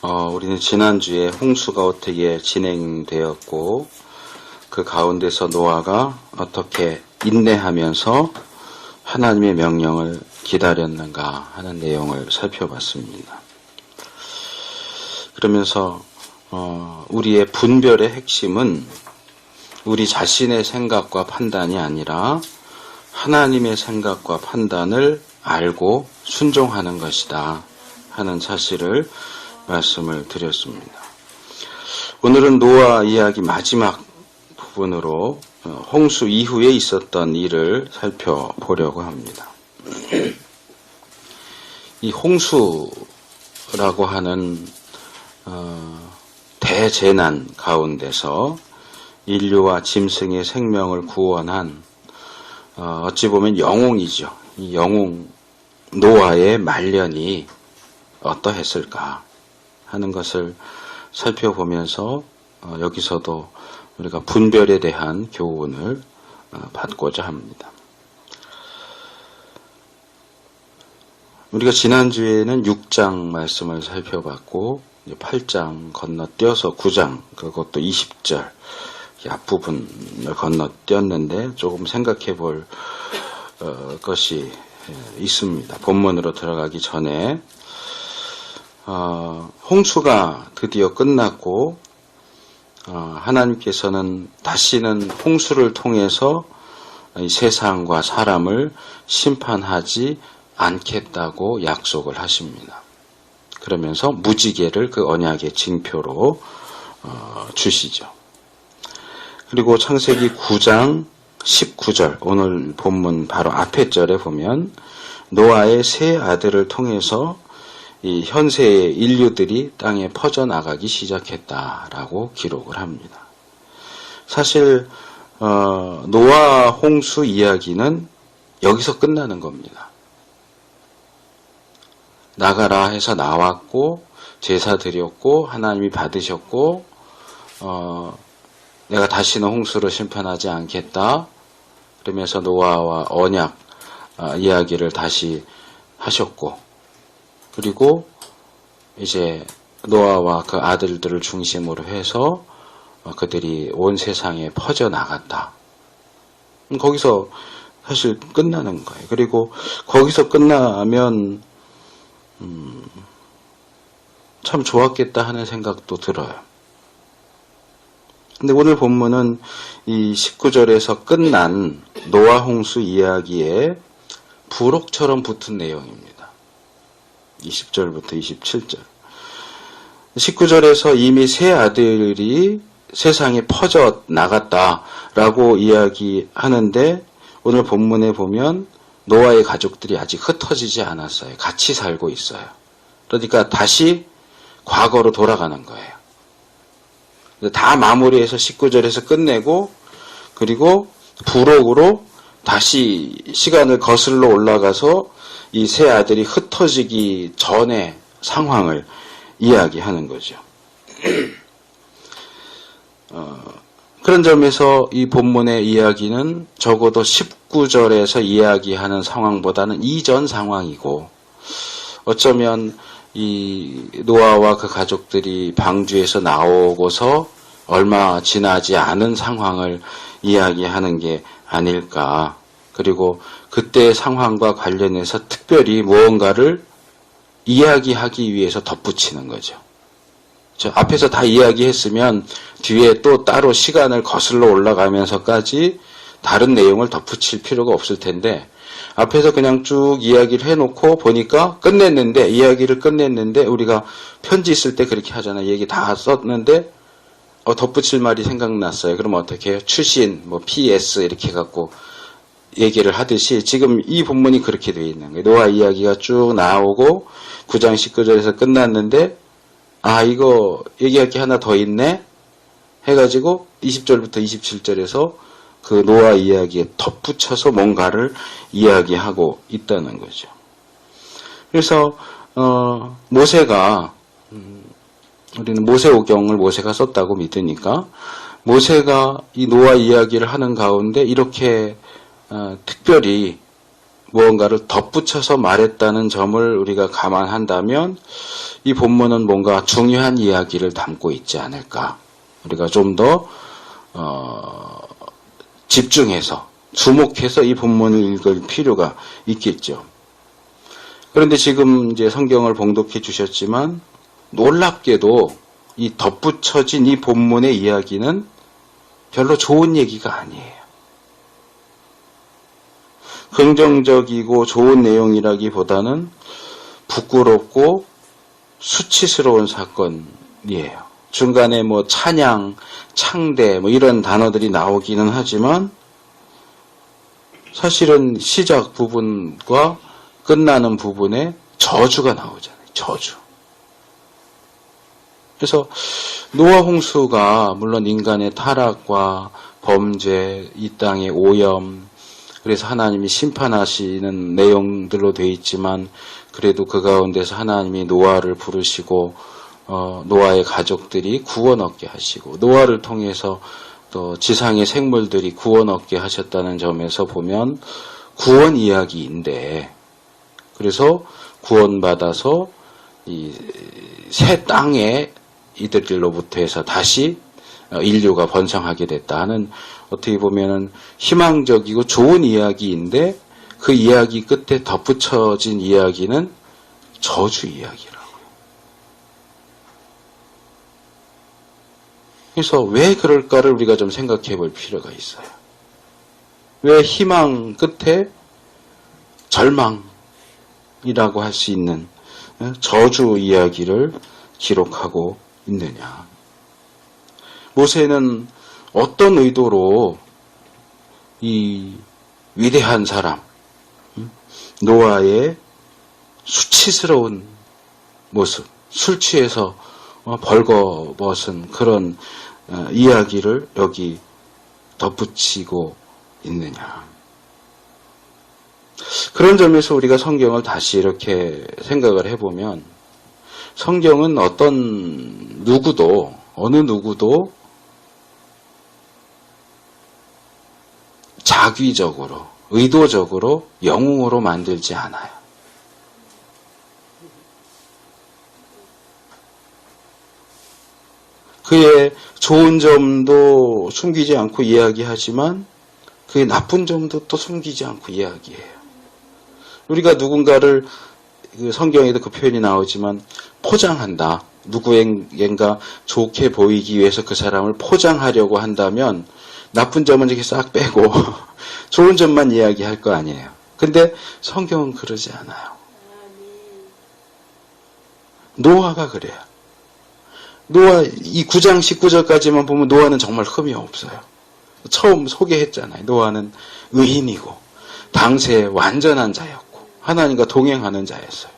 우리는 지난주에 홍수가 어떻게 진행되었고 그 가운데서 노아가 어떻게 인내하면서 하나님의 명령을 기다렸는가 하는 내용을 살펴봤습니다. 그러면서 우리의 분별의 핵심은 우리 자신의 생각과 판단이 아니라 하나님의 생각과 판단을 알고 순종하는 것이다 하는 사실을 말씀을 드렸습니다. 오늘은 노아 이야기 마지막 부분으로 홍수 이후에 있었던 일을 살펴보려고 합니다. 이 홍수라고 하는 대재난 가운데서 인류와 짐승의 생명을 구원한 어찌 보면 영웅이죠. 이 영웅 노아의 말년이 어떠했을까 하는 것을 살펴보면서 여기서도 우리가 분별에 대한 교훈을 받고자 합니다. 우리가 지난주에는 6장 말씀을 살펴봤고 8장 건너뛰어서 9장 그것도 20절 앞부분을 건너뛰었는데 조금 생각해 볼 것이 있습니다. 본문으로 들어가기 전에 홍수가 드디어 끝났고 하나님께서는 다시는 홍수를 통해서 이 세상과 사람을 심판하지 않겠다고 약속을 하십니다. 그러면서 무지개를 그 언약의 징표로 주시죠. 그리고 창세기 9장 19절 오늘 본문 바로 앞에 절에 보면 노아의 세 아들을 통해서 이 현세의 인류들이 땅에 퍼져나가기 시작했다라고 기록을 합니다. 사실 노아 홍수 이야기는 여기서 끝나는 겁니다. 나가라 해서 나왔고 제사 드렸고 하나님이 받으셨고 내가 다시는 홍수로 심판하지 않겠다 그러면서 노아와 언약 이야기를 다시 하셨고 그리고 이제 노아와 그 아들들을 중심으로 해서 그들이 온 세상에 퍼져나갔다. 거기서 사실 끝나는 거예요. 그리고 거기서 끝나면 참 좋았겠다 하는 생각도 들어요. 근데 오늘 본문은 이 19절에서 끝난 노아 홍수 이야기에 부록처럼 붙은 내용입니다. 20절부터 27절. 19절에서 이미 세 아들이 세상에 퍼져 나갔다라고 이야기하는데 오늘 본문에 보면 노아의 가족들이 아직 흩어지지 않았어요. 같이 살고 있어요. 그러니까 다시 과거로 돌아가는 거예요. 다 마무리해서 19절에서 끝내고 그리고 부록으로 다시 시간을 거슬러 올라가서 이 세 아들이 흩어지기 전의 상황을 이야기하는 거죠. 그런 점에서 이 본문의 이야기는 적어도 19절에서 이야기하는 상황보다는 이전 상황이고 어쩌면 이 노아와 그 가족들이 방주에서 나오고서 얼마 지나지 않은 상황을 이야기하는 게 아닐까. 그리고 그때의 상황과 관련해서 특별히 무언가를 이야기하기 위해서 덧붙이는 거죠. 앞에서 다 이야기했으면 뒤에 또 따로 시간을 거슬러 올라가면서까지 다른 내용을 덧붙일 필요가 없을 텐데 앞에서 그냥 쭉 이야기를 해놓고 보니까 끝냈는데 이야기를 끝냈는데 우리가 편지 쓸 때 그렇게 하잖아요. 얘기 다 썼는데 덧붙일 말이 생각났어요. 그럼 어떻게 해요? 추신, PS 이렇게 해갖고 얘기를 하듯이 지금 이 본문이 그렇게 되어 있는 거예요. 노아 이야기가 쭉 나오고 9장 19절에서 끝났는데 이거 얘기할 게 하나 더 있네 해가지고 20절부터 27절에서 그 노아 이야기에 덧붙여서 뭔가를 이야기하고 있다는 거죠. 그래서 모세가 우리는 모세오경을 모세가 썼다고 믿으니까 모세가 이 노아 이야기를 하는 가운데 이렇게 특별히 무언가를 덧붙여서 말했다는 점을 우리가 감안한다면 이 본문은 뭔가 중요한 이야기를 담고 있지 않을까. 우리가 좀 더 집중해서 주목해서 이 본문을 읽을 필요가 있겠죠. 그런데 지금 이제 성경을 봉독해 주셨지만 놀랍게도 이 덧붙여진 이 본문의 이야기는 별로 좋은 얘기가 아니에요. 긍정적이고 좋은 내용이라기보다는 부끄럽고 수치스러운 사건이에요. 중간에 뭐 찬양, 창대 뭐 이런 단어들이 나오기는 하지만 사실은 시작 부분과 끝나는 부분에 저주가 나오잖아요. 저주. 그래서 노아 홍수가 물론 인간의 타락과 범죄, 이 땅의 오염, 그래서 하나님이 심판하시는 내용들로 되어 있지만 그래도 그 가운데서 하나님이 노아를 부르시고 노아의 가족들이 구원 얻게 하시고 노아를 통해서 또 지상의 생물들이 구원 얻게 하셨다는 점에서 보면 구원 이야기인데 그래서 구원받아서 이 새 땅에 이들로부터 해서 다시 인류가 번성하게 됐다 하는 어떻게 보면은 희망적이고 좋은 이야기인데 그 이야기 끝에 덧붙여진 이야기는 저주 이야기라고요. 그래서 왜 그럴까를 우리가 좀 생각해 볼 필요가 있어요. 왜 희망 끝에 절망이라고 할 수 있는 저주 이야기를 기록하고 있느냐. 모세는 어떤 의도로 이 위대한 사람 노아의 수치스러운 모습, 술 취해서 벌거벗은 그런 이야기를 여기 덧붙이고 있느냐. 그런 점에서 우리가 성경을 다시 이렇게 생각을 해보면 성경은 어느 누구도 자귀적으로, 의도적으로 영웅으로 만들지 않아요. 그의 좋은 점도 숨기지 않고 이야기하지만 그의 나쁜 점도 또 숨기지 않고 이야기해요. 우리가 누군가를 성경에도 그 표현이 나오지만 포장한다. 누구에겐가 좋게 보이기 위해서 그 사람을 포장하려고 한다면 나쁜 점은 이렇게 싹 빼고 좋은 점만 이야기할 거 아니에요. 근데 성경은 그러지 않아요. 노아가 그래요. 노아 이 9장 19절까지만 보면 노아는 정말 흠이 없어요. 처음 소개했잖아요. 노아는 의인이고 당시에 완전한 자였고 하나님과 동행하는 자였어요.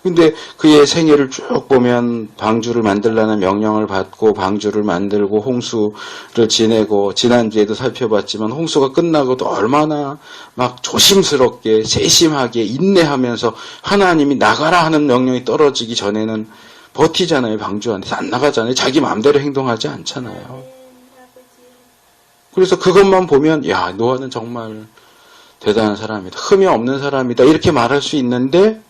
근데 그의 생애를 쭉 보면 방주를 만들라는 명령을 받고 방주를 만들고 홍수를 지내고 지난주에도 살펴봤지만 홍수가 끝나고도 얼마나 막 조심스럽게 세심하게 인내하면서 하나님이 나가라 하는 명령이 떨어지기 전에는 버티잖아요. 방주 안에서 안 나가잖아요. 자기 마음대로 행동하지 않잖아요. 그래서 그것만 보면 야 노아는 정말 대단한 사람이다. 흠이 없는 사람이다. 이렇게 말할 수 있는데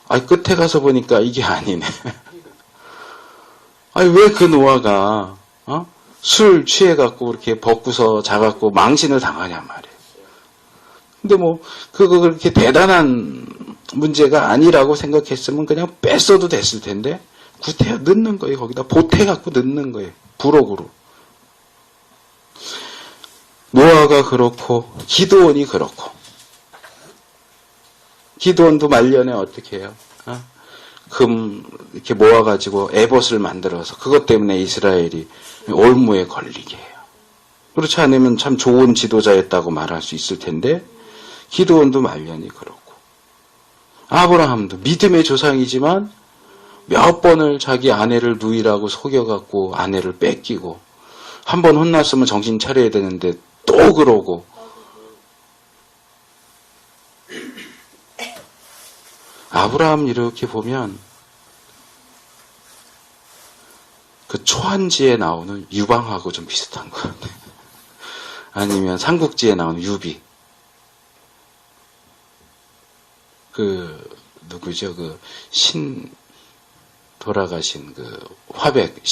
끝에 가서 보니까 이게 아니네. 왜 그 노아가 술 취해갖고 이렇게 벗고서 자갖고 망신을 당하냔 말이에요. 근데 뭐 그거 그렇게 대단한 문제가 아니라고 생각했으면 그냥 뺐어도 됐을 텐데 구태여 넣는 거예요. 거기다 보태갖고 넣는 거예요. 부록으로. 노아가 그렇고 기드온이 그렇고 기드온도 말년에 어떻게 해요? 금 이렇게 모아가지고 에봇을 만들어서 그것 때문에 이스라엘이 올무에 걸리게 해요. 그렇지 않으면 참 좋은 지도자였다고 말할 수 있을 텐데 기드온도 말년이 그렇고 아브라함도 믿음의 조상이지만 몇 번을 자기 아내를 누이라고 속여갖고 아내를 뺏기고 한 번 혼났으면 정신 차려야 되는데 또 그러고 아브라함 이렇게 보면 그 초한지에 나오는 유방하고 좀 비슷한 것 같아요. 아니면 삼국지에 나오는 유비. 누구죠? 돌아가신 화백,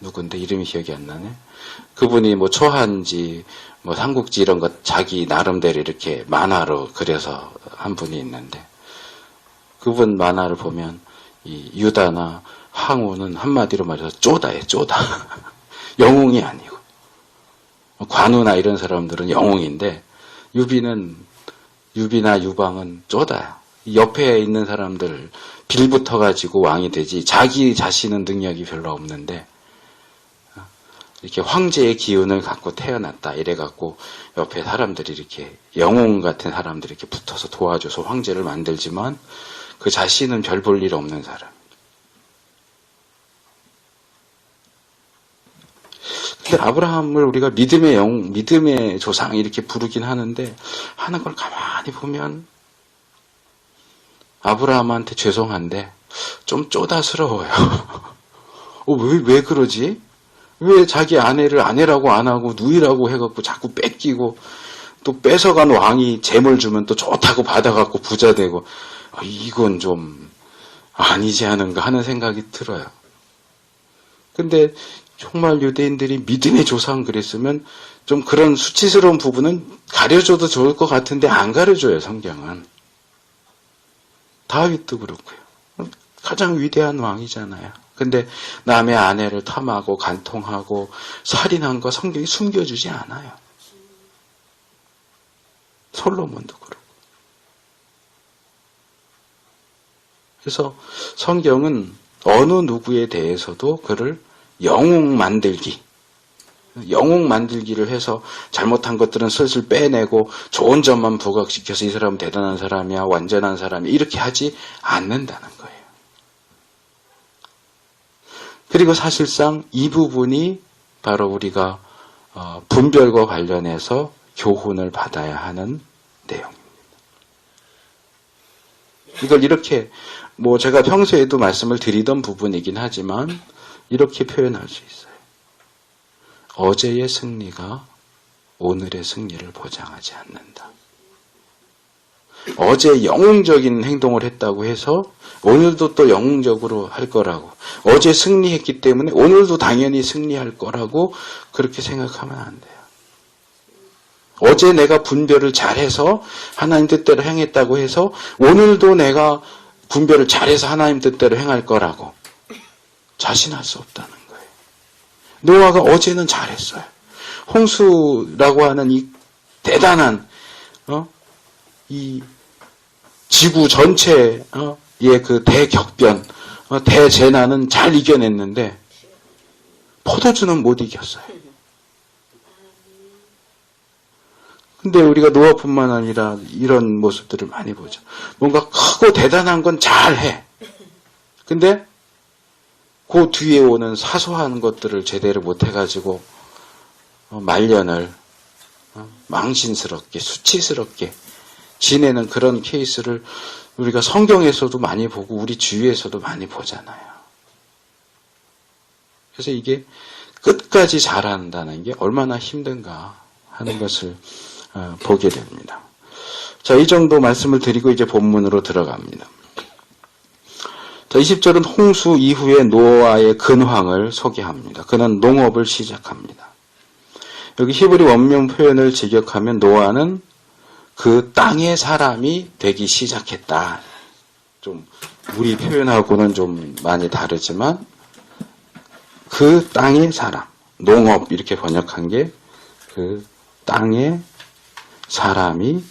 누군데 이름이 기억이 안 나네? 그분이 뭐 초한지, 뭐 삼국지 이런 것 자기 나름대로 이렇게 만화로 그려서 한 분이 있는데, 그분 만화를 보면 이 유다나 항우는 한마디로 말해서 쪼다예요, 쪼다. 영웅이 아니고. 관우나 이런 사람들은 영웅인데, 유비나 유방은 쪼다야. 옆에 있는 사람들 빌붙어가지고 왕이 되지, 자기 자신은 능력이 별로 없는데, 이렇게 황제의 기운을 갖고 태어났다. 이래갖고 옆에 사람들이 이렇게 영웅 같은 사람들이 이렇게 붙어서 도와줘서 황제를 만들지만 그 자신은 별 볼 일 없는 사람. 근데 아브라함을 우리가 믿음의 조상 이렇게 부르긴 하는데 하는 걸 가만히 보면 아브라함한테 죄송한데 좀 쪼다스러워요. 왜 그러지? 왜 자기 아내를 아내라고 안 하고 누이라고 해갖고 자꾸 뺏기고 또 뺏어간 왕이 재물 주면 또 좋다고 받아갖고 부자 되고 이건 좀 아니지 않은가 하는 생각이 들어요. 근데 정말 유대인들이 믿음의 조상 그랬으면 좀 그런 수치스러운 부분은 가려줘도 좋을 것 같은데 안 가려줘요, 성경은. 다윗도 그렇고요. 가장 위대한 왕이잖아요. 근데 남의 아내를 탐하고 간통하고 살인한 거 성경이 숨겨주지 않아요. 솔로몬도 그렇고. 그래서 성경은 어느 누구에 대해서도 그를 영웅 만들기를 해서 잘못한 것들은 슬슬 빼내고 좋은 점만 부각시켜서 이 사람은 대단한 사람이야, 완전한 사람이야 이렇게 하지 않는다는 거예요. 그리고 사실상 이 부분이 바로 우리가 분별과 관련해서 교훈을 받아야 하는 내용입니다. 이걸 이렇게 제가 평소에도 말씀을 드리던 부분이긴 하지만 이렇게 표현할 수 있어요. 어제의 승리가 오늘의 승리를 보장하지 않는다. 어제 영웅적인 행동을 했다고 해서 오늘도 또 영웅적으로 할 거라고, 어제 승리했기 때문에 오늘도 당연히 승리할 거라고 그렇게 생각하면 안 돼요. 어제 내가 분별을 잘해서 하나님 뜻대로 행했다고 해서 오늘도 내가 분별을 잘해서 하나님 뜻대로 행할 거라고 자신할 수 없다는 거예요. 노아가 어제는 잘했어요. 홍수라고 하는 이 대단한 이 지구 전체의 그 대격변, 대재난은 잘 이겨냈는데 포도주는 못 이겼어요. 근데 우리가 노아뿐만 아니라 이런 모습들을 많이 보죠. 뭔가 크고 대단한 건 잘해. 근데 그 뒤에 오는 사소한 것들을 제대로 못해가지고 말년을 망신스럽게, 수치스럽게 지내는 그런 케이스를 우리가 성경에서도 많이 보고 우리 주위에서도 많이 보잖아요. 그래서 이게 끝까지 잘한다는 게 얼마나 힘든가 하는 것을 보게 됩니다. 자, 이 정도 말씀을 드리고 이제 본문으로 들어갑니다. 자, 20절은 홍수 이후에 노아의 근황을 소개합니다. 그는 농업을 시작합니다. 여기 히브리 원문 표현을 직역하면 노아는 그 땅의 사람이 되기 시작했다. 좀 우리 표현하고는 좀 많이 다르지만 그 땅의 사람, 농업 이렇게 번역한 게 그 땅의 사람이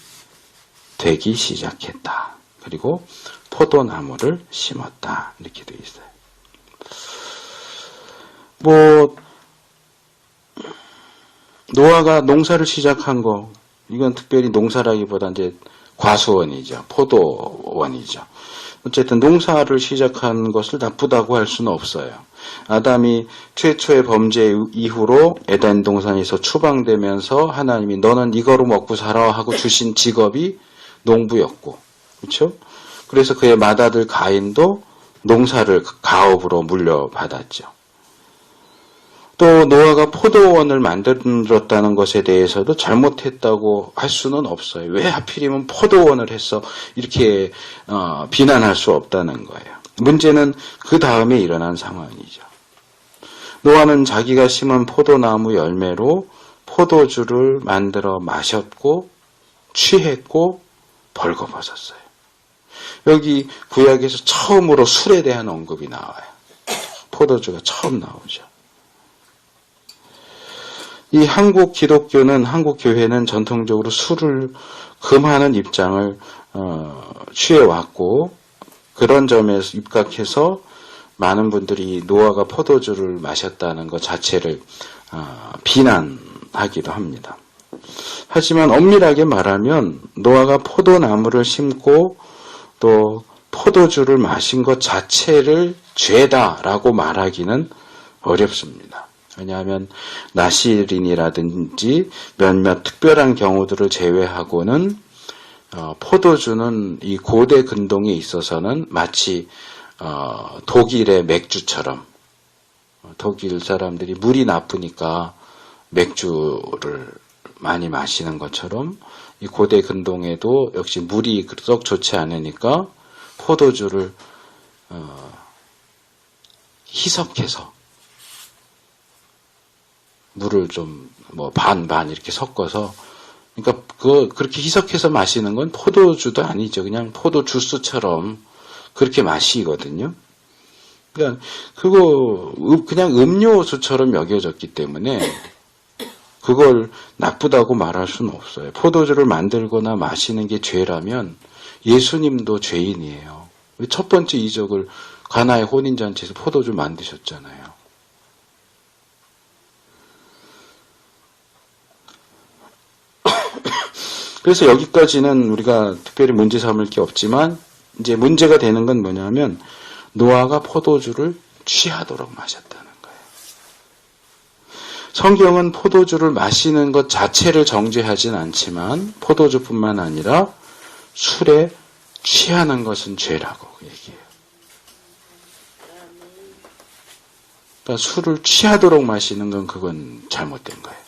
되기 시작했다. 그리고 포도나무를 심었다. 이렇게 되어 있어요. 노아가 농사를 시작한 거, 이건 특별히 농사라기보다 이제 과수원이죠. 포도원이죠. 어쨌든 농사를 시작한 것을 나쁘다고 할 수는 없어요. 아담이 최초의 범죄 이후로 에덴 동산에서 추방되면서 하나님이 너는 이거로 먹고 살아 하고 주신 직업이 농부였고, 그렇죠? 그래서 그의 맏아들 가인도 농사를 가업으로 물려받았죠. 또 노아가 포도원을 만들었다는 것에 대해서도 잘못했다고 할 수는 없어요. 왜 하필이면 포도원을 해서 이렇게 비난할 수 없다는 거예요. 문제는 그 다음에 일어난 상황이죠. 노아는 자기가 심은 포도나무 열매로 포도주를 만들어 마셨고 취했고 벌거벗었어요. 여기 구약에서 처음으로 술에 대한 언급이 나와요. 포도주가 처음 나오죠. 이 한국 기독교는, 한국 교회는 전통적으로 술을 금하는 입장을 취해왔고, 그런 점에서 입각해서 많은 분들이 노아가 포도주를 마셨다는 것 자체를 비난하기도 합니다. 하지만 엄밀하게 말하면 노아가 포도나무를 심고 또 포도주를 마신 것 자체를 죄다라고 말하기는 어렵습니다. 왜냐하면 나시린이라든지 몇몇 특별한 경우들을 제외하고는 포도주는 이 고대 근동에 있어서는 마치 독일의 맥주처럼, 독일 사람들이 물이 나쁘니까 맥주를 많이 마시는 것처럼 이 고대 근동에도 역시 물이 썩 좋지 않으니까 포도주를 희석해서 물을 좀 반 이렇게 섞어서, 그러니까 그렇게 희석해서 마시는 건 포도주도 아니죠. 그냥 포도 주스처럼 그렇게 마시거든요. 그러니까 그거 그냥 음료수처럼 여겨졌기 때문에 그걸 나쁘다고 말할 수는 없어요. 포도주를 만들거나 마시는 게 죄라면 예수님도 죄인이에요. 첫 번째 이적을 가나의 혼인잔치에서 포도주 만드셨잖아요. 그래서 여기까지는 우리가 특별히 문제 삼을 게 없지만, 이제 문제가 되는 건 뭐냐면 노아가 포도주를 취하도록 마셨다는 거예요. 성경은 포도주를 마시는 것 자체를 정죄하진 않지만 포도주뿐만 아니라 술에 취하는 것은 죄라고 얘기해요. 그러니까 술을 취하도록 마시는 건 그건 잘못된 거예요.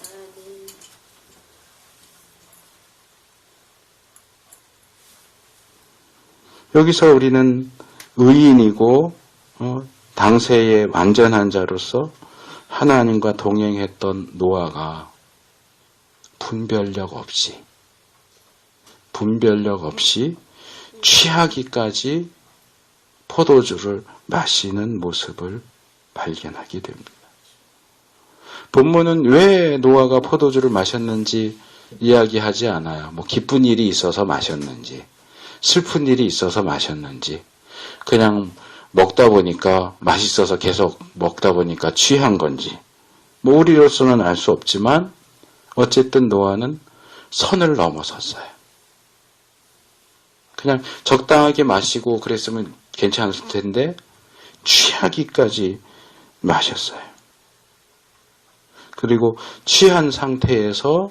여기서 우리는 의인이고 당세의 완전한 자로서 하나님과 동행했던 노아가 분별력 없이 취하기까지 포도주를 마시는 모습을 발견하게 됩니다. 본문은 왜 노아가 포도주를 마셨는지 이야기하지 않아요. 기쁜 일이 있어서 마셨는지, 슬픈 일이 있어서 마셨는지, 그냥 먹다 보니까 맛있어서 계속 먹다 보니까 취한 건지, 우리로서는 알 수 없지만 어쨌든 노아는 선을 넘어섰어요. 그냥 적당하게 마시고 그랬으면 괜찮을 텐데 취하기까지 마셨어요. 그리고 취한 상태에서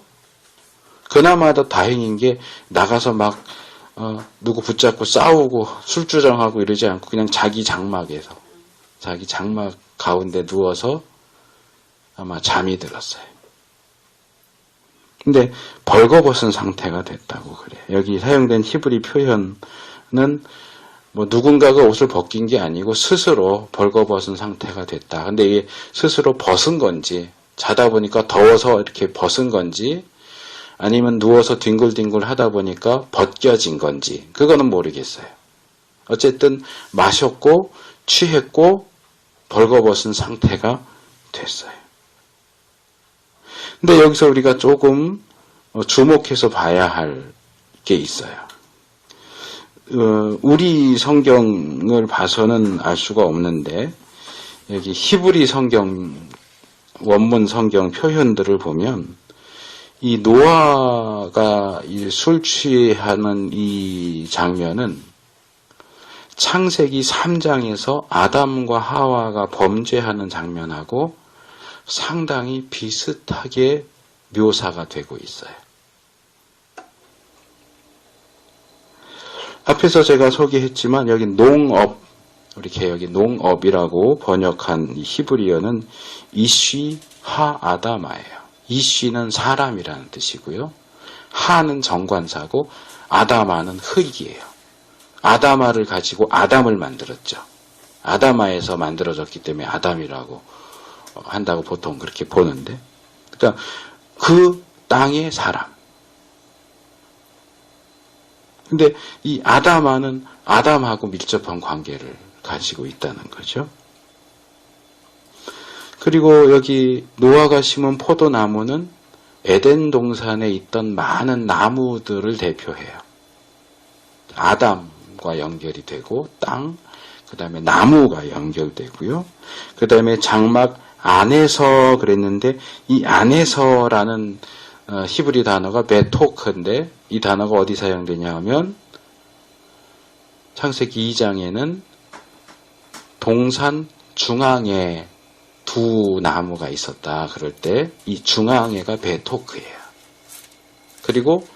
그나마 더 다행인 게 나가서 막 누구 붙잡고 싸우고 술주정하고 이러지 않고 그냥 자기 장막 가운데 누워서 아마 잠이 들었어요. 근데 벌거벗은 상태가 됐다고 그래요. 여기 사용된 히브리 표현은 누군가가 옷을 벗긴 게 아니고 스스로 벌거벗은 상태가 됐다. 근데 이게 스스로 벗은 건지, 자다 보니까 더워서 이렇게 벗은 건지, 아니면 누워서 뒹굴뒹굴 하다 보니까 벗겨진 건지, 그거는 모르겠어요. 어쨌든 마셨고 취했고 벌거벗은 상태가 됐어요. 근데 여기서 우리가 조금 주목해서 봐야 할 게 있어요. 우리 성경을 봐서는 알 수가 없는데 여기 히브리 성경, 원문 성경 표현들을 보면 이 노아가 술 취하는 이 장면은 창세기 3장에서 아담과 하와가 범죄하는 장면하고 상당히 비슷하게 묘사가 되고 있어요. 앞에서 제가 소개했지만 여기 농업, 이렇게 여기 농업이라고 번역한 이 히브리어는 이쉬 하아다마예요. 이쉬는 사람이라는 뜻이고요. 하는 정관사고 아다마는 흙이에요. 아다마를 가지고 아담을 만들었죠. 아다마에서 만들어졌기 때문에 아담이라고 한다고 보통 그렇게 보는데, 그러니까 그 땅의 사람. 근데 이 아다마는 아담하고 밀접한 관계를 가지고 있다는 거죠. 그리고 여기 노아가 심은 포도나무는 에덴 동산에 있던 많은 나무들을 대표해요. 아담과 연결이 되고 땅, 그 다음에 나무가 연결되고요. 그 다음에 장막 안에서 그랬는데 이 안에서라는 히브리 단어가 베토크인데 이 단어가 어디 사용되냐 하면 창세기 2장에는 동산 중앙에 두 나무가 있었다. 그럴 때 이 중앙에가 베토크예요. 그리고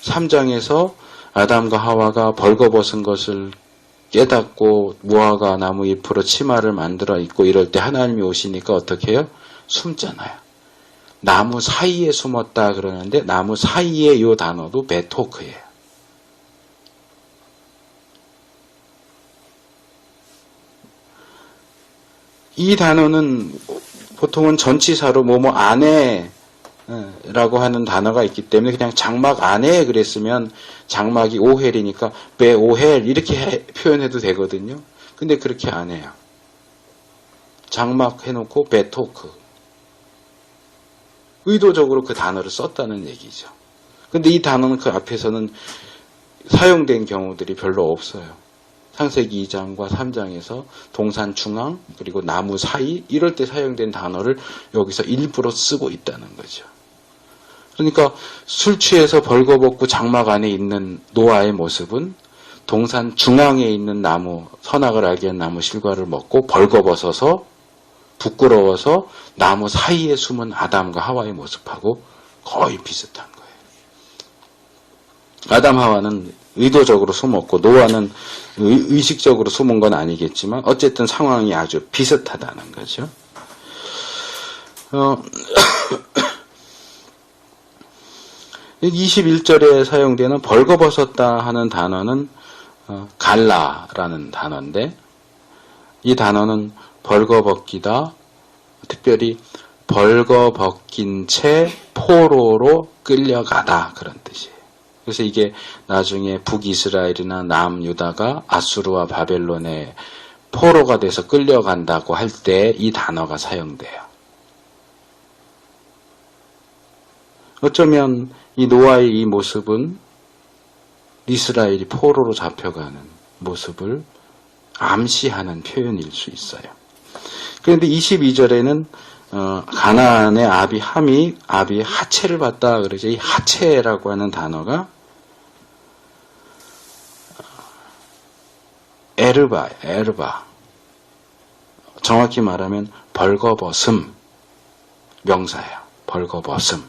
3장에서 아담과 하와가 벌거벗은 것을 깨닫고 무화과 나무 잎으로 치마를 만들어 입고 이럴 때 하나님이 오시니까 어떻게 해요? 숨잖아요. 나무 사이에 숨었다 그러는데 나무 사이에 이 단어도 베토크예요. 이 단어는 보통은 전치사로 뭐뭐 안에 라고 하는 단어가 있기 때문에 그냥 장막 안에 그랬으면 장막이 오헬이니까 베오헬 이렇게 표현해도 되거든요. 근데 그렇게 안 해요. 장막 해놓고 베토크. 의도적으로 그 단어를 썼다는 얘기죠. 근데 이 단어는 그 앞에서는 사용된 경우들이 별로 없어요. 창세기 2장과 3장에서 동산 중앙 그리고 나무 사이 이럴 때 사용된 단어를 여기서 일부러 쓰고 있다는 거죠. 그러니까 술 취해서 벌거벗고 장막 안에 있는 노아의 모습은 동산 중앙에 있는 나무, 선악을 알게 한 나무 실과를 먹고 벌거벗어서 부끄러워서 나무 사이에 숨은 아담과 하와의 모습하고 거의 비슷한 거예요. 아담 하와는 의도적으로 숨었고 노아는 의식적으로 숨은 건 아니겠지만 어쨌든 상황이 아주 비슷하다는 거죠. 21절에 사용되는 벌거벗었다 하는 단어는 갈라라는 단어인데 이 단어는 벌거벗기다, 특별히 벌거벗긴 채 포로로 끌려가다 그런 뜻이에요. 그래서 이게 나중에 북이스라엘이나 남유다가 아수르와 바벨론에 포로가 돼서 끌려간다고 할 때 이 단어가 사용돼요. 어쩌면 이 노아의 이 모습은 이스라엘이 포로로 잡혀가는 모습을 암시하는 표현일 수 있어요. 그런데 22절에는 가나안의 아비 함이 아비의 하체를 봤다 그러죠. 이 하체라고 하는 단어가 에르바. 정확히 말하면 벌거벗음 명사예요. 벌거벗음을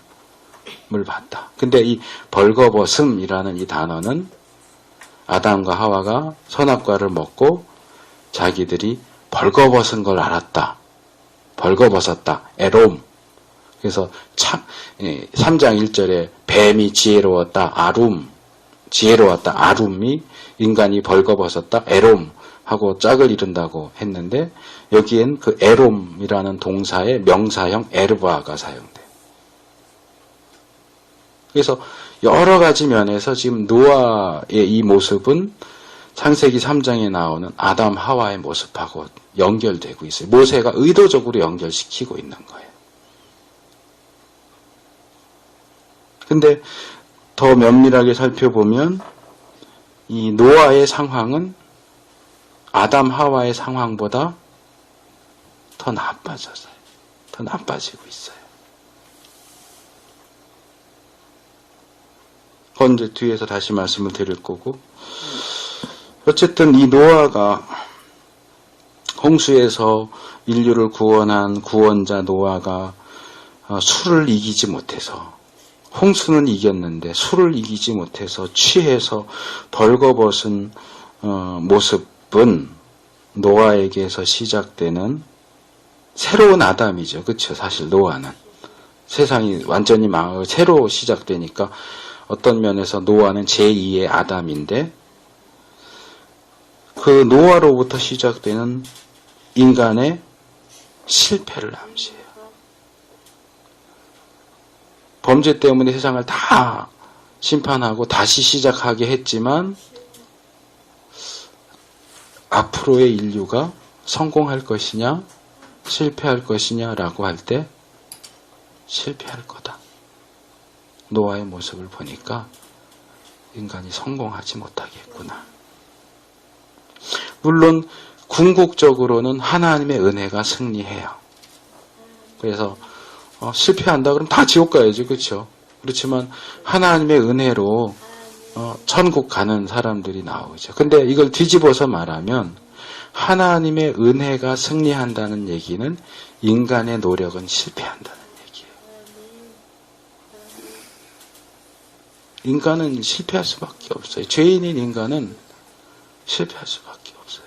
봤다. 근데 이 벌거벗음이라는 이 단어는 아담과 하와가 선악과를 먹고 자기들이 벌거벗은 걸 알았다. 벌거벗었다. 에롬. 그래서 3장 1절에 뱀이 지혜로웠다. 지혜로웠다. 아룸이 인간이 벌거벗었다. 에롬 하고 짝을 이룬다고 했는데 여기엔 그 에롬이라는 동사의 명사형 에르바가 사용돼요. 그래서 여러 가지 면에서 지금 노아의 이 모습은 창세기 3장에 나오는 아담 하와의 모습하고 연결되고 있어요. 모세가 의도적으로 연결시키고 있는 거예요. 근데 더 면밀하게 살펴보면 이 노아의 상황은 아담 하와의 상황보다 더 나빠졌어요. 더 나빠지고 있어요. 그건 이제 뒤에서 다시 말씀을 드릴 거고, 어쨌든 이 노아가 홍수에서 인류를 구원한 구원자 노아가 술을 이기지 못해서, 홍수는 이겼는데 술을 이기지 못해서 취해서 벌거벗은 모습은 노아에게서 시작되는 새로운 아담이죠. 그렇죠. 사실 노아는 세상이 완전히 망하고 새로 시작되니까 어떤 면에서 노아는 제2의 아담인데 그 노아로부터 시작되는 인간의 실패를 암시해요. 범죄 때문에 세상을 다 심판하고 다시 시작하게 했지만 앞으로의 인류가 성공할 것이냐 실패할 것이냐라고 할 때 실패할 거다. 노아의 모습을 보니까 인간이 성공하지 못하겠구나. 물론 궁극적으로는 하나님의 은혜가 승리해요. 그래서 실패한다 그러면 다 지옥 가야지, 그렇죠? 그렇지만 하나님의 은혜로 천국 가는 사람들이 나오죠. 근데 이걸 뒤집어서 말하면 하나님의 은혜가 승리한다는 얘기는 인간의 노력은 실패한다는 얘기예요. 인간은 실패할 수밖에 없어요. 죄인인 인간은 실패할 수밖에 없어요.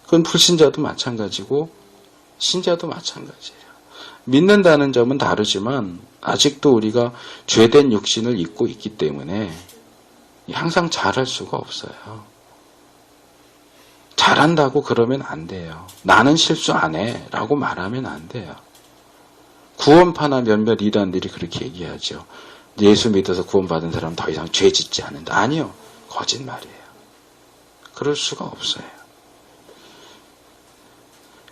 그건 불신자도 마찬가지고 신자도 마찬가지예요. 믿는다는 점은 다르지만 아직도 우리가 죄된 육신을 입고 있기 때문에 항상 잘할 수가 없어요. 잘한다고 그러면 안 돼요. 나는 실수 안 해 라고 말하면 안 돼요. 구원파나 몇몇 이단들이 그렇게 얘기하죠. 예수 믿어서 구원받은 사람은 더 이상 죄 짓지 않는다. 아니요. 거짓말이에요. 그럴 수가 없어요.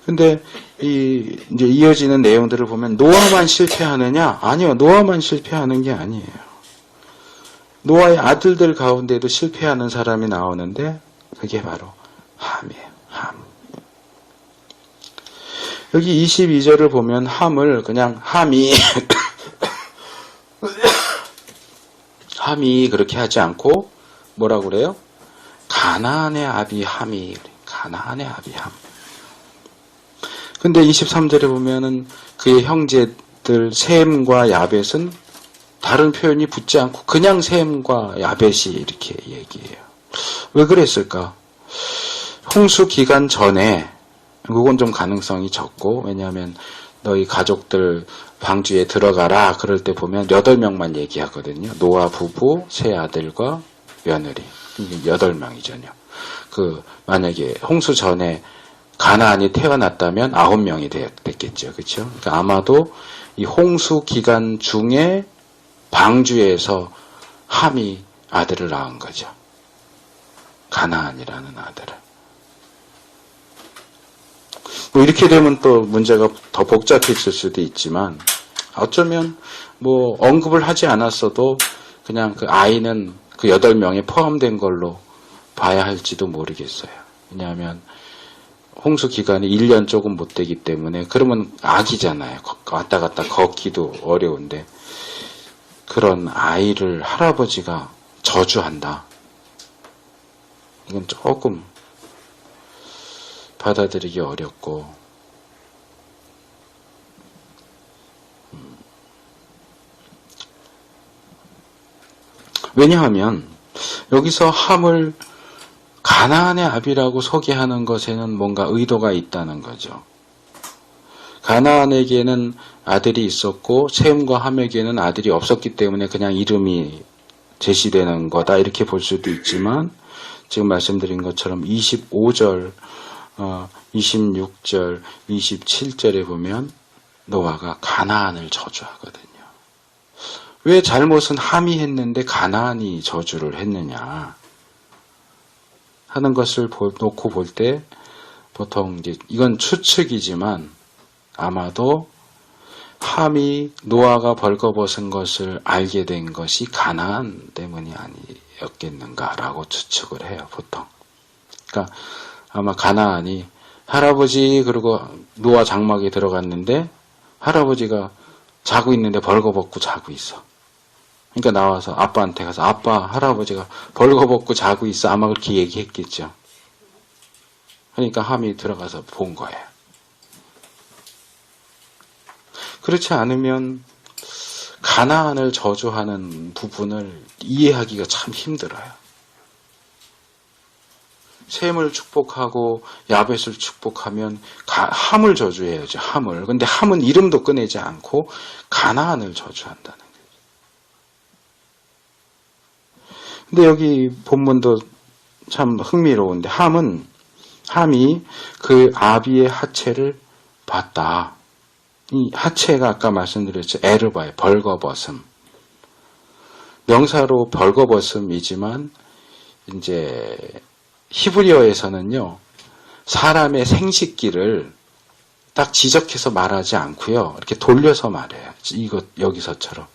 근데 이제 이어지는 내용들을 보면 노아만 실패하느냐? 아니요. 노아만 실패하는 게 아니에요. 노아의 아들들 가운데도 실패하는 사람이 나오는데 그게 바로 함이에요. 함. 여기 22절을 보면 함을 그냥 함이 함이 그렇게 하지 않고 뭐라고 그래요? 가나안의 아비 함이 가나안의 아비 함. 근데 23절에 보면은 그의 형제들 셈과 야벳은 다른 표현이 붙지 않고 그냥 셈과 야벳이 이렇게 얘기해요. 왜 그랬을까? 홍수 기간 전에 그건 좀 가능성이 적고 왜냐하면 너희 가족들 방주에 들어가라 그럴 때 보면 8명만 얘기하거든요. 노아 부부, 세 아들과 며느리 8명이잖아요. 만약에 홍수 전에 가나안이 태어났다면 9명이 됐겠죠. 그렇죠? 그러니까 아마도 이 홍수 기간 중에 방주에서 함이 아들을 낳은 거죠. 가나안이라는 아들을. 뭐 이렇게 되면 또 문제가 더 복잡해질 수도 있지만 어쩌면 뭐 언급을 하지 않았어도 그냥 그 아이는 그 8명에 포함된 걸로 봐야 할지도 모르겠어요. 왜냐하면 홍수 기간이 1년 조금 못 되기 때문에 그러면 아기잖아요. 왔다 갔다 걷기도 어려운데 그런 아이를 할아버지가 저주한다. 이건 조금 받아들이기 어렵고 왜냐하면 여기서 함을 가나안의 아비라고 소개하는 것에는 뭔가 의도가 있다는 거죠. 가나안에게는 아들이 있었고 셈과 함에게는 아들이 없었기 때문에 그냥 이름이 제시되는 거다 이렇게 볼 수도 있지만 지금 말씀드린 것처럼 25절, 26절, 27절에 보면 노아가 가나안을 저주하거든요. 왜 잘못은 함이 했는데 가나안이 저주를 했느냐 하는 것을 놓고 볼 때 보통 이제 이건 추측이지만 아마도 함이 노아가 벌거벗은 것을 알게 된 것이 가나안 때문이 아니었겠는가라고 추측을 해요, 보통. 그러니까 아마 가나안이 할아버지 그리고 노아 장막에 들어갔는데 할아버지가 자고 있는데 벌거벗고 자고 있어. 그러니까 나와서 아빠한테 가서 아빠 할아버지가 벌거벗고 자고 있어. 아마 그렇게 얘기했겠죠. 그러니까 함이 들어가서 본 거예요. 그렇지 않으면 가나안을 저주하는 부분을 이해하기가 참 힘들어요. 셈을 축복하고 야벳을 축복하면 함을 저주해야죠. 함을. 근데 함은 이름도 꺼내지 않고 가나안을 저주한다는 거예요. 근데 여기 본문도 참 흥미로운데 함이 그 아비의 하체를 봤다. 이 하체가 아까 말씀드렸죠. 에르바의 벌거벗음. 명사로 벌거벗음이지만 이제 히브리어에서는요. 사람의 생식기를 딱 지적해서 말하지 않고요. 이렇게 돌려서 말해요. 이것 여기서처럼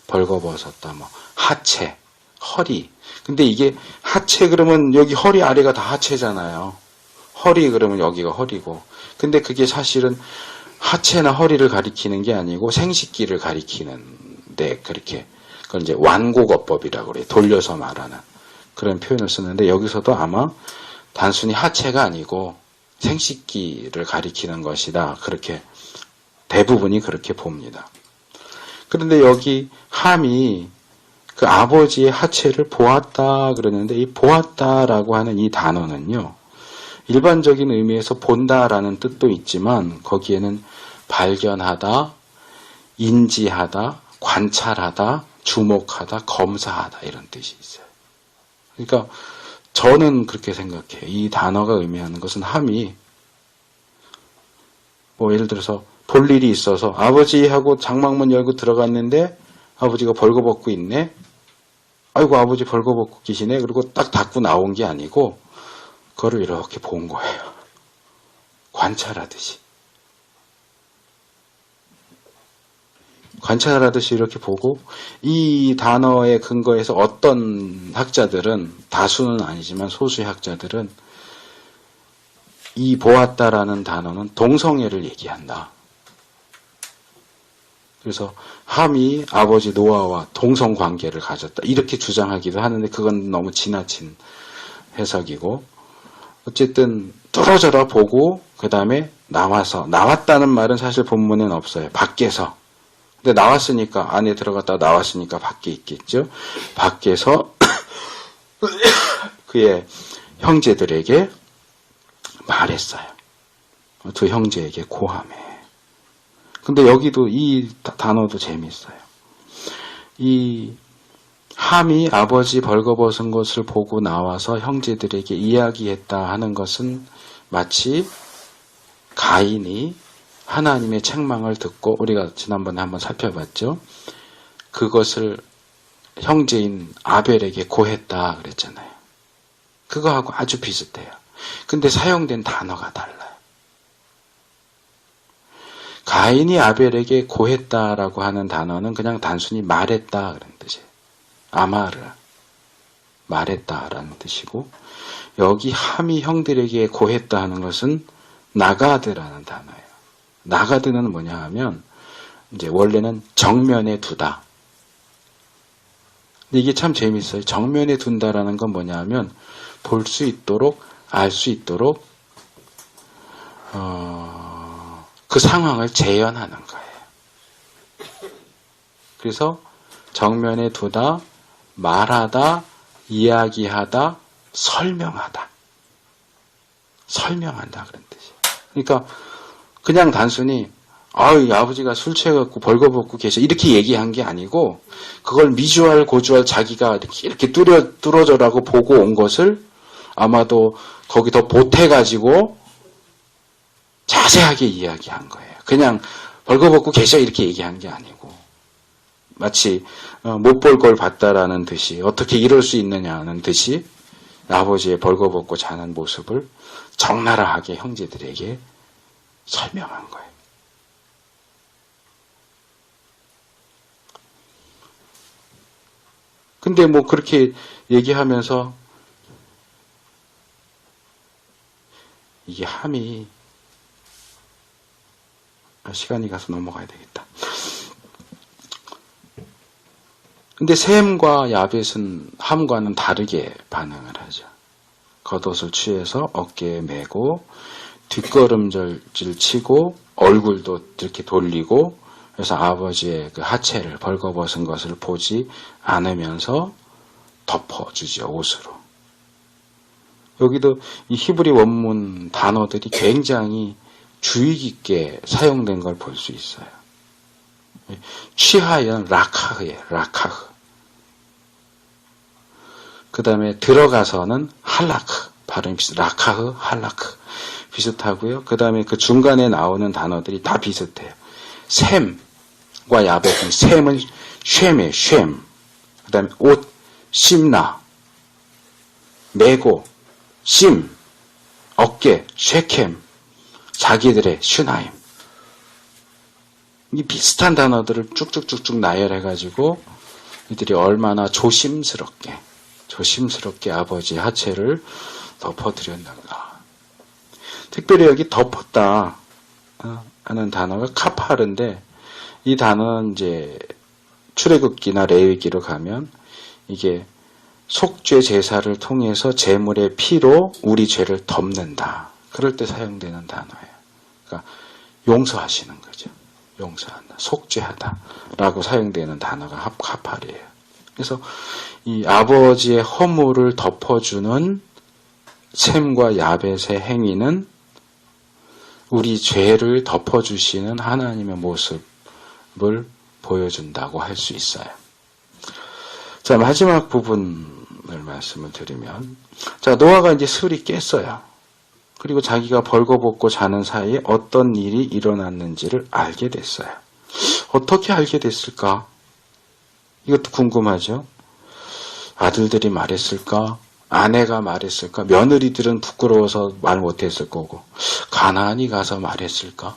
벌거벗었다. 뭐 하체, 허리. 근데 이게 하체 그러면 여기 허리 아래가 다 하체잖아요. 허리 그러면 여기가 허리고. 근데 그게 사실은 하체나 허리를 가리키는 게 아니고 생식기를 가리키는데 그렇게 그걸 이제 완곡어법이라고 그래요. 돌려서 말하는 그런 표현을 쓰는데 여기서도 아마 단순히 하체가 아니고 생식기를 가리키는 것이다. 그렇게 대부분이 그렇게 봅니다. 그런데 여기 함이 그 아버지의 하체를 보았다 그러는데 이 보았다라고 하는 이 단어는요. 일반적인 의미에서 본다라는 뜻도 있지만 거기에는 발견하다, 인지하다, 관찰하다, 주목하다, 검사하다 이런 뜻이 있어요. 그러니까 저는 그렇게 생각해요. 이 단어가 의미하는 것은 함이 뭐 예를 들어서 볼 일이 있어서 아버지하고 장막문 열고 들어갔는데 아버지가 벌거벗고 있네. 아이고 아버지 벌거벗고 계시네. 그리고 딱 닫고 나온 게 아니고 그거를 이렇게 본 거예요. 관찰하듯이. 관찰하듯이 이렇게 보고 이 단어의 근거에서 어떤 학자들은 다수는 아니지만 소수의 학자들은 이 보았다라는 단어는 동성애를 얘기한다. 그래서 함이 아버지 노아와 동성관계를 가졌다. 이렇게 주장하기도 하는데 그건 너무 지나친 해석이고 어쨌든 뚫어져라 보고 그 다음에 나왔다는 말은 사실 본문에는 없어요. 밖에서. 근데 나왔으니까 안에 들어갔다 나왔으니까 밖에 있겠죠. 밖에서 그의 형제들에게 말했어요. 두 형제에게 고하매. 근데 여기도 이 단어도 재미있어요. 이 함이 아버지 벌거벗은 것을 보고 나와서 형제들에게 이야기했다 하는 것은 마치 가인이 하나님의 책망을 듣고 우리가 지난번에 한번 살펴봤죠. 그것을 형제인 아벨에게 고했다 그랬잖아요. 그거하고 아주 비슷해요. 근데 사용된 단어가 달라요. 가인이 아벨에게 고했다라고 하는 단어는 그냥 단순히 말했다 그런 뜻이에요. 아마르 말했다라는 뜻이고 여기 함이 형들에게 고했다 하는 것은 나가드라는 단어예요. 나가드는 뭐냐 하면 이제 원래는 정면에 두다. 근데 이게 참 재밌어요. 정면에 둔다라는 건 뭐냐 하면 볼 수 있도록 알 수 있도록 그 상황을 재현하는 거예요. 그래서 정면에 두다, 말하다, 이야기하다, 설명하다. 설명한다 그런 뜻이에요. 그러니까 그냥 단순히 아버지가 술 취해갖고 벌거벗고 계셔 이렇게 얘기한 게 아니고 그걸 미주알 고주알 자기가 이렇게 뚫어져라고 보고 온 것을 아마도 거기 더 보태가지고 자세하게 이야기한 거예요. 그냥 벌거벗고 계셔 이렇게 얘기한 게 아니고 마치 못 볼 걸 봤다라는 듯이 어떻게 이럴 수 있느냐는 듯이 아버지의 벌거벗고 자는 모습을 적나라하게 형제들에게 설명한 거예요. 근데 뭐 그렇게 얘기하면서 이게 함이 시간이 가서 넘어가야 되겠다. 근데 셈과 야벳은 함과는 다르게 반응을 하죠. 겉옷을 취해서 어깨에 메고 뒷걸음질 치고 얼굴도 이렇게 돌리고 그래서 아버지의 그 하체를 벌거벗은 것을 보지 않으면서 덮어주죠. 옷으로. 여기도 이 히브리 원문 단어들이 굉장히 주의 깊게 사용된 걸 볼 수 있어요. 취하연 라카흐예요. 라카흐. 그 다음에 들어가서는 할라크. 발음이 비슷. 라카흐, 할라크. 비슷하고요. 그 다음에 그 중간에 나오는 단어들이 다 비슷해요. 셈과 야벳. 셈은 쉐메, 쉐մ. 그 다음에 옷, 심나. 메고, 심. 어깨, 쉐켐. 자기들의 슈나임. 이 비슷한 단어들을 쭉쭉쭉쭉 나열해가지고 이들이 얼마나 조심스럽게 아버지의 하체를 덮어드렸는가. 특별히 여기 덮었다 하는 단어가 카파르인데 이 단어는 이제 출애굽기나 레위기로 가면 이게 속죄 제사를 통해서 제물의 피로 우리 죄를 덮는다. 그럴 때 사용되는 단어예요. 그러니까 용서하시는 거죠. 용서한다. 속죄하다라고 사용되는 단어가 카파르예요. 그래서 이 아버지의 허물을 덮어주는 셈과 야벳의 행위는 우리 죄를 덮어주시는 하나님의 모습을 보여준다고 할 수 있어요. 자, 마지막 부분을 말씀을 드리면, 자, 노아가 이제 술이 깼어요. 그리고 자기가 벌거벗고 자는 사이에 어떤 일이 일어났는지를 알게 됐어요. 어떻게 알게 됐을까? 이것도 궁금하죠? 아들들이 말했을까? 아내가 말했을까? 며느리들은 부끄러워서 말 못했을 거고, 가나안이 가서 말했을까?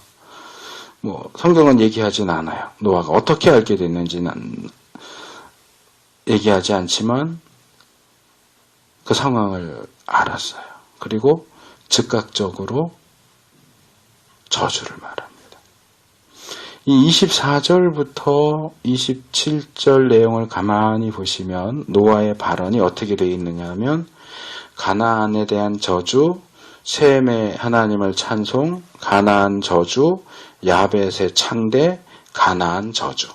성경은 얘기하진 않아요. 노아가 어떻게 알게 됐는지는 얘기하지 않지만 그 상황을 알았어요. 그리고 즉각적으로 저주를 말합니다. 이 24절부터 27절 내용을 가만히 보시면 노아의 발언이 어떻게 되어 있느냐 하면 가나안에 대한 저주, 셈의 하나님을 찬송, 가나안 저주, 야벳의 창대, 가나안 저주.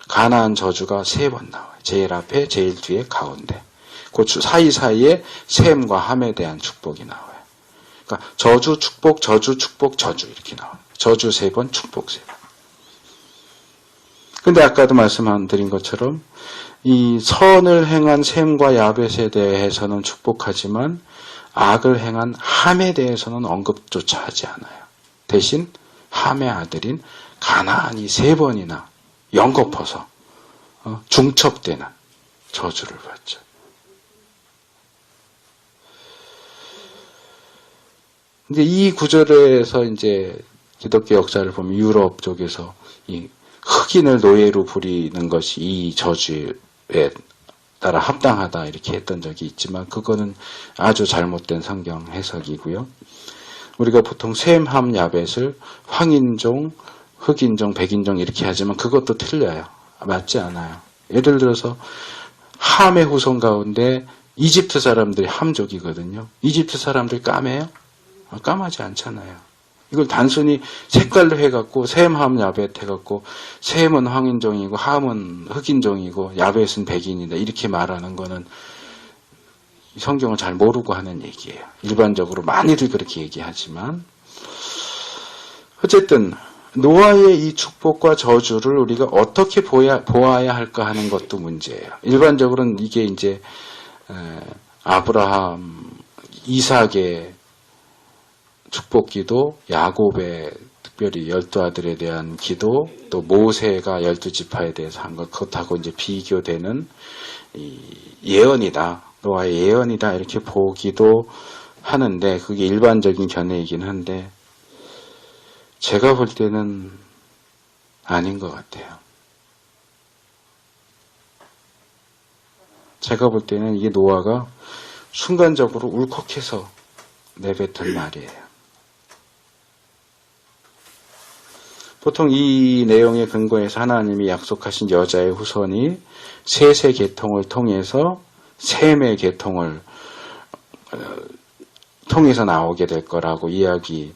가나안 저주가 3번 나와요. 제일 앞에, 제일 뒤에, 가운데. 그 사이사이에 셈과 함에 대한 축복이 나와요. 그러니까 저주, 축복, 저주, 축복, 저주 이렇게 나와요. 저주 3번, 축복 3번. 근데 아까도 말씀드린 것처럼 이 선을 행한 셈과 야벳에 대해서는 축복하지만 악을 행한 함에 대해서는 언급조차 하지 않아요. 대신 함의 아들인 가나안이 3번이나 연거퍼서 중첩되는 저주를 받죠. 근데 이 구절에서 이제 기독교 역사를 보면 유럽 쪽에서 이 흑인을 노예로 부리는 것이 이 저주에 따라 합당하다 이렇게 했던 적이 있지만 그거는 아주 잘못된 성경 해석이고요. 우리가 보통 셈, 함, 야벳을 황인종, 흑인종, 백인종 이렇게 하지만 그것도 틀려요. 맞지 않아요. 예를 들어서 함의 후손 가운데 이집트 사람들이 함족이거든요. 이집트 사람들 까매요? 까마지 않잖아요. 이걸 단순히 색깔로 해갖고 셈, 함, 야벳 해갖고 셈은 황인종이고 함은 흑인종이고 야벳은 백인이다 이렇게 말하는 거는 성경을 잘 모르고 하는 얘기예요. 일반적으로 많이들 그렇게 얘기하지만 어쨌든 노아의 이 축복과 저주를 우리가 어떻게 보아야 할까 하는 것도 문제예요. 일반적으로는 이게 이제 아브라함, 이삭의 축복기도, 야곱의 특별히 12아들에 대한 기도, 또 모세가 12지파에 대해서 한 것, 그것하고 이제 비교되는 이 예언이다. 노아의 예언이다. 이렇게 보기도 하는데, 그게 일반적인 견해이긴 한데, 제가 볼 때는 아닌 것 같아요. 제가 볼 때는 이게 노아가 순간적으로 울컥해서 내뱉은 말이에요. 보통 이 내용에 근거해서 하나님이 약속하신 여자의 후손이 셋의 계통을 통해서 셈의 계통을 통해서 나오게 될 거라고 이야기해요.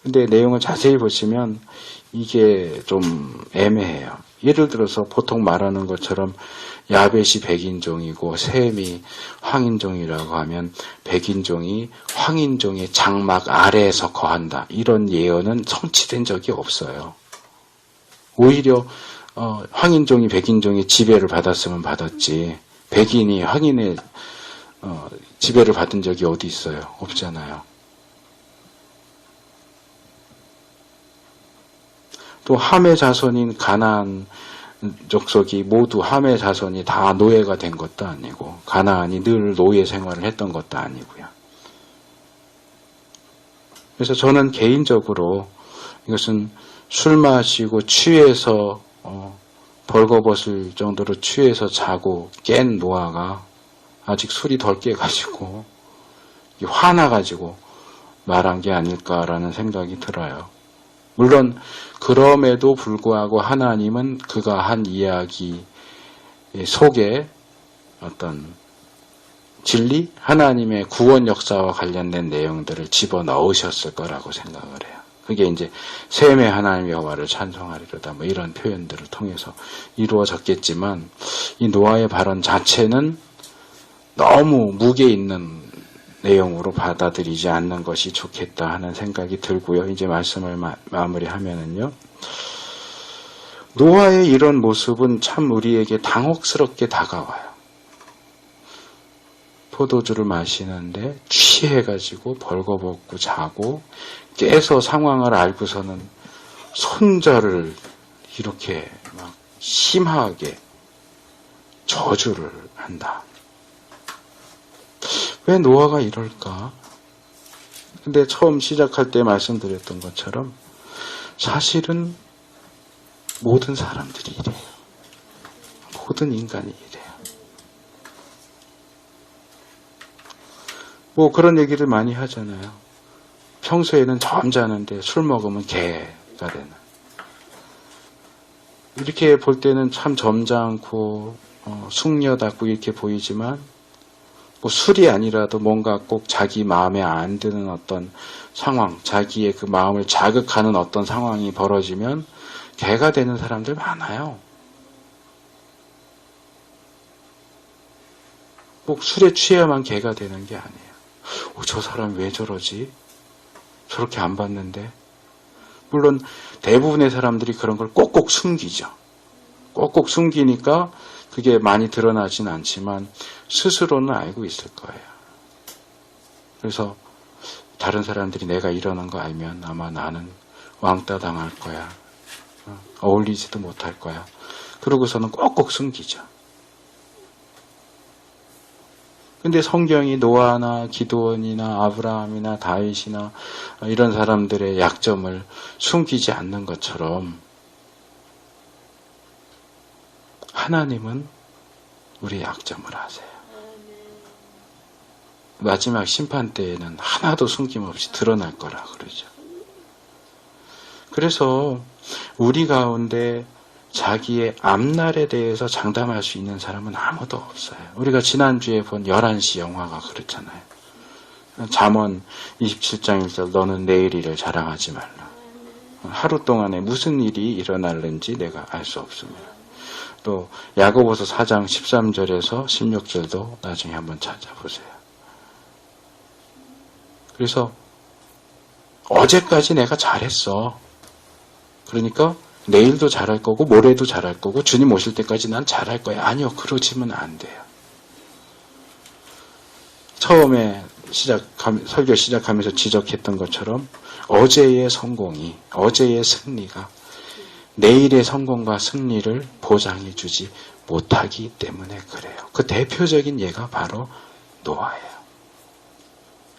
근데 내용을 자세히 보시면 이게 좀 애매해요. 예를 들어서 보통 말하는 것처럼 야벳이 백인종이고 셈이 황인종이라고 하면 백인종이 황인종의 장막 아래에서 거한다. 이런 예언은 성취된 적이 없어요. 오히려 황인종이 백인종의 지배를 받았으면 받았지 백인이 황인의 지배를 받은 적이 어디 있어요? 없잖아요. 또 함의 자손인 가나안 족속이 모두 함의 자손이 다 노예가 된 것도 아니고 가나안이 늘 노예 생활을 했던 것도 아니고요. 그래서 저는 개인적으로 이것은 술 마시고 취해서 벌거벗을 정도로 취해서 자고 깬 노아가 아직 술이 덜 깨가지고 화나가지고 말한 게 아닐까라는 생각이 들어요. 물론 그럼에도 불구하고 하나님은 그가 한 이야기 속에 어떤 진리, 하나님의 구원 역사와 관련된 내용들을 집어넣으셨을 거라고 생각을 해요. 그게 이제 셈의 하나님 여호와를 찬송하리로다 뭐 이런 표현들을 통해서 이루어졌겠지만 이 노아의 발언 자체는 너무 무게 있는 내용으로 받아들이지 않는 것이 좋겠다 하는 생각이 들고요. 이제 말씀을 마무리하면은요. 노아의 이런 모습은 참 우리에게 당혹스럽게 다가와요. 포도주를 마시는데 취해가지고 벌거벗고 자고 깨서 상황을 알고서는 손절을 이렇게 막 심하게 저주를 한다. 왜 노아가 이럴까? 근데 처음 시작할 때 말씀드렸던 것처럼 사실은 모든 사람들이 이래요. 모든 인간이 이래요. 뭐 그런 얘기를 많이 하잖아요. 평소에는 점잖은데 술 먹으면 개가 되는. 이렇게 볼 때는 참 점잖고 숙녀답고 이렇게 보이지만 뭐 술이 아니라도 뭔가 꼭 자기 마음에 안 드는 어떤 상황, 자기의 그 마음을 자극하는 어떤 상황이 벌어지면 개가 되는 사람들 많아요. 꼭 술에 취해야만 개가 되는 게 아니에요. 저 사람 왜 저러지? 저렇게 안 봤는데. 물론 대부분의 사람들이 그런 걸 꼭꼭 숨기죠. 꼭꼭 숨기니까 그게 많이 드러나진 않지만 스스로는 알고 있을 거예요. 그래서 다른 사람들이 내가 이러는 거 알면 아마 나는 왕따 당할 거야. 어울리지도 못할 거야. 그러고서는 꼭꼭 숨기죠. 근데 성경이 노아나 기드온이나 아브라함이나 다윗이나 이런 사람들의 약점을 숨기지 않는 것처럼 하나님은 우리의 약점을 아세요. 마지막 심판 때에는 하나도 숨김없이 드러날 거라 그러죠. 그래서 우리 가운데 자기의 앞날에 대해서 장담할 수 있는 사람은 아무도 없어요. 우리가 지난주에 본 11시 영화가 그렇잖아요. 잠언 27장 1절 너는 내일 일을 자랑하지 말라. 하루 동안에 무슨 일이 일어날는지 내가 알 수 없습니다. 또 야고보서 4장 13절에서 16절도 나중에 한번 찾아보세요. 그래서 어제까지 내가 잘했어. 그러니까 내일도 잘할 거고 모레도 잘할 거고 주님 오실 때까지 난 잘할 거야. 아니요. 그러지면 안 돼요. 처음에 설교 시작하면서 지적했던 것처럼 어제의 성공이, 어제의 승리가 내일의 성공과 승리를 보장해 주지 못하기 때문에 그래요. 그 대표적인 예가 바로 노아예요.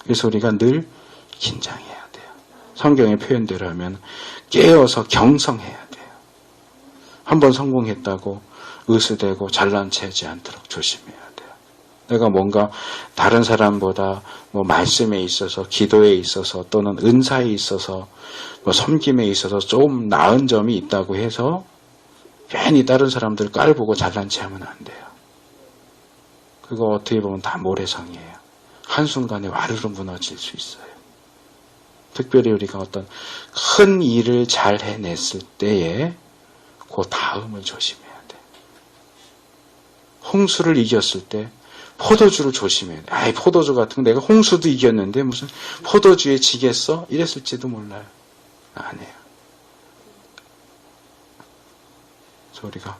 그래서 우리가 늘 긴장해야 돼요. 성경의 표현대로 하면 깨어서 경성해야 돼요. 한번 성공했다고 으스대고 잘난 체하지 않도록 조심해야 돼요. 내가 뭔가 다른 사람보다 뭐 말씀에 있어서 기도에 있어서 또는 은사에 있어서 뭐 섬김에 있어서 좀 나은 점이 있다고 해서 괜히 다른 사람들 깔보고 잘난 체하면 안 돼요. 그거 어떻게 보면 다 모래성이에요. 한순간에 와르르 무너질 수 있어요. 특별히 우리가 어떤 큰 일을 잘 해냈을 때에 그 다음을 조심해야 돼. 홍수를 이겼을 때 포도주를 조심해야 돼. 아이, 포도주 같은 거 내가 홍수도 이겼는데 무슨 포도주에 지겠어? 이랬을지도 몰라요. 아니에요. 그래서 우리가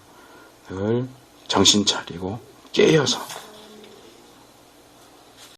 늘 정신 차리고 깨어서